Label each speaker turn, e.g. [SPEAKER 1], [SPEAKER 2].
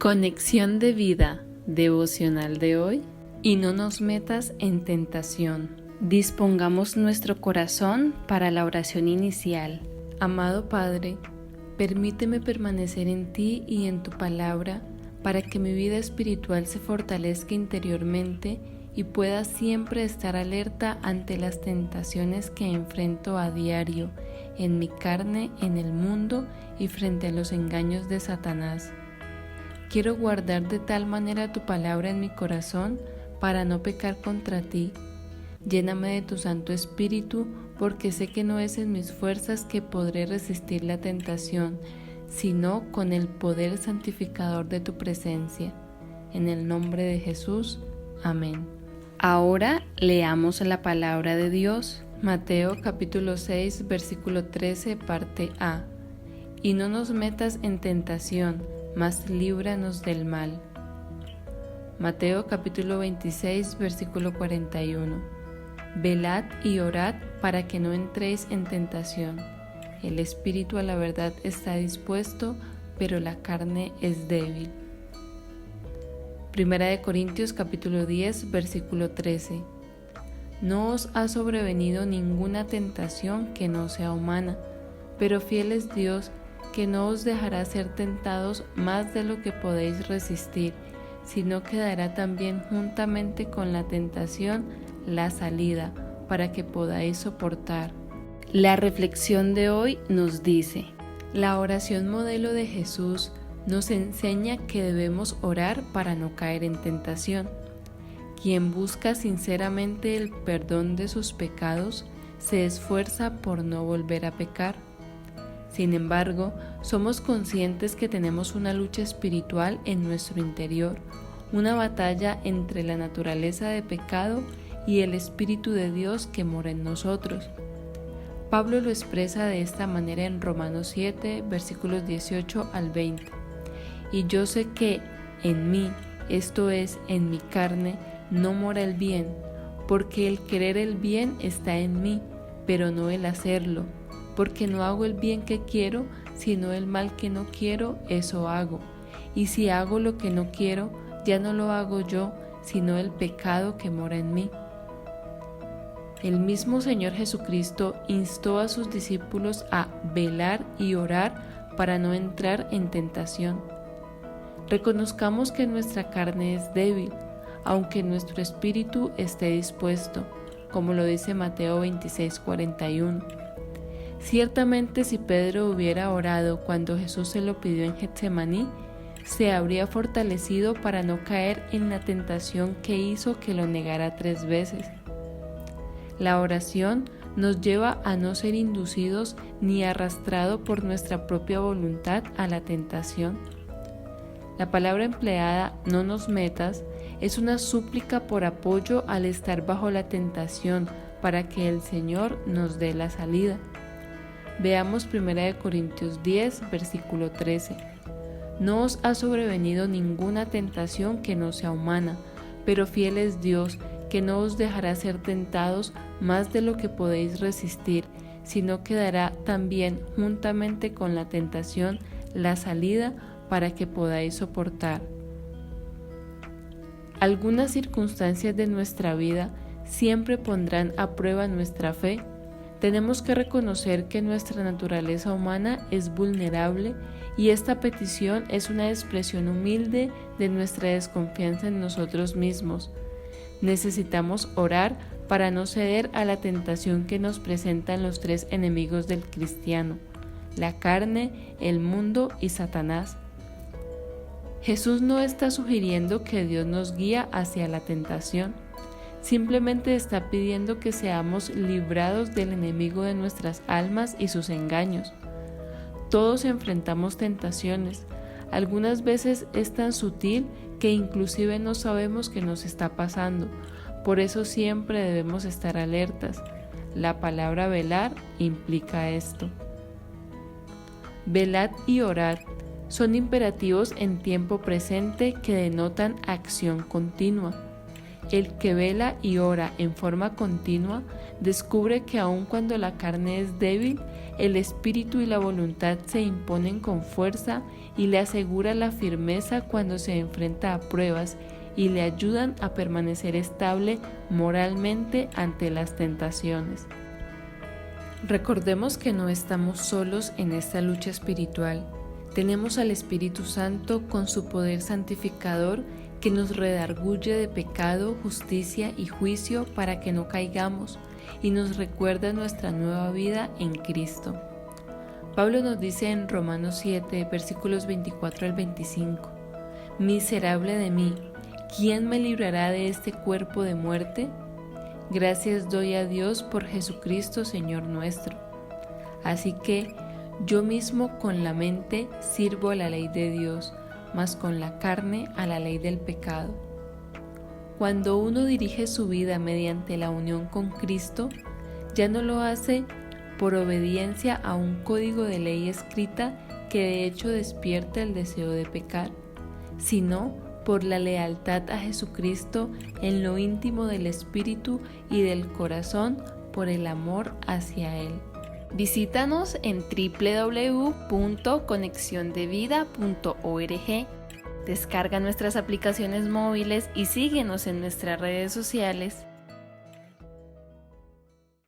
[SPEAKER 1] Conexión de vida devocional de hoy. Y no nos metas en tentación. Dispongamos nuestro corazón para la oración inicial. Amado Padre, permíteme permanecer en ti y en tu palabra para que mi vida espiritual se fortalezca interiormente y pueda siempre estar alerta ante las tentaciones que enfrento a diario en mi carne, en el mundo y frente a los engaños de Satanás. Quiero guardar de tal manera tu palabra en mi corazón para no pecar contra ti. Lléname de tu Santo Espíritu, porque sé que no es en mis fuerzas que podré resistir la tentación, sino con el poder santificador de tu presencia. En el nombre de Jesús. Amén. Ahora leamos la palabra de Dios. Mateo capítulo 6, versículo 13, parte A. Y no nos metas en tentación, mas líbranos del mal. Mateo capítulo 26, versículo 41. Velad y orad para que no entréis en tentación. El espíritu a la verdad está dispuesto, pero la carne es débil. Primera de Corintios capítulo 10, versículo 13. No os ha sobrevenido ninguna tentación que no sea humana, pero fiel es Dios, que no os dejará ser tentados más de lo que podéis resistir, sino que dará también juntamente con la tentación la salida, para que podáis soportar. La reflexión de hoy nos dice: la oración modelo de Jesús nos enseña que debemos orar para no caer en tentación. Quien busca sinceramente el perdón de sus pecados se esfuerza por no volver a pecar. Sin embargo, somos conscientes que tenemos una lucha espiritual en nuestro interior, una batalla entre la naturaleza de pecado y el Espíritu de Dios que mora en nosotros. Pablo lo expresa de esta manera en Romanos 7, versículos 18 al 20. Y yo sé que en mí, esto es, en mi carne, no mora el bien, porque el querer el bien está en mí, pero no el hacerlo. Porque no hago el bien que quiero, sino el mal que no quiero, eso hago. Y si hago lo que no quiero, ya no lo hago yo, sino el pecado que mora en mí. El mismo Señor Jesucristo instó a sus discípulos a velar y orar para no entrar en tentación. Reconozcamos que nuestra carne es débil, aunque nuestro espíritu esté dispuesto, como lo dice Mateo 26, 41. Ciertamente, si Pedro hubiera orado cuando Jesús se lo pidió en Getsemaní, se habría fortalecido para no caer en la tentación que hizo que lo negara 3 veces. La oración nos lleva a no ser inducidos ni arrastrados por nuestra propia voluntad a la tentación. La palabra empleada, no nos metas, es una súplica por apoyo al estar bajo la tentación para que el Señor nos dé la salida. Veamos 1 Corintios 10, versículo 13. No os ha sobrevenido ninguna tentación que no sea humana, pero fiel es Dios, que no os dejará ser tentados más de lo que podéis resistir, sino que dará también juntamente con la tentación la salida para que podáis soportar. Algunas circunstancias de nuestra vida siempre pondrán a prueba nuestra fe. Tenemos que reconocer que nuestra naturaleza humana es vulnerable y esta petición es una expresión humilde de nuestra desconfianza en nosotros mismos. Necesitamos orar para no ceder a la tentación que nos presentan los 3 enemigos del cristiano: la carne, el mundo y Satanás. Jesús no está sugiriendo que Dios nos guía hacia la tentación. Simplemente está pidiendo que seamos librados del enemigo de nuestras almas y sus engaños. Todos enfrentamos tentaciones. Algunas veces es tan sutil que inclusive no sabemos qué nos está pasando. Por eso siempre debemos estar alertas. La palabra velar implica esto. Velad y orad son imperativos en tiempo presente que denotan acción continua. El que vela y ora en forma continua descubre que aun cuando la carne es débil, el espíritu y la voluntad se imponen con fuerza y le asegura la firmeza cuando se enfrenta a pruebas y le ayudan a permanecer estable moralmente ante las tentaciones. Recordemos que no estamos solos en esta lucha espiritual. Tenemos al Espíritu Santo con su poder santificador que nos redarguye de pecado, justicia y juicio para que no caigamos y nos recuerda nuestra nueva vida en Cristo. Pablo nos dice en Romanos 7, versículos 24 al 25: Miserable de mí, ¿quién me librará de este cuerpo de muerte? Gracias doy a Dios por Jesucristo Señor nuestro. Así que yo mismo con la mente sirvo a la ley de Dios, mas con la carne a la ley del pecado. Cuando uno dirige su vida mediante la unión con Cristo, ya no lo hace por obediencia a un código de ley escrita que de hecho despierta el deseo de pecar, sino por la lealtad a Jesucristo en lo íntimo del espíritu y del corazón por el amor hacia Él. Visítanos en www.conexiondevida.org. Descarga nuestras aplicaciones móviles y síguenos en nuestras redes sociales.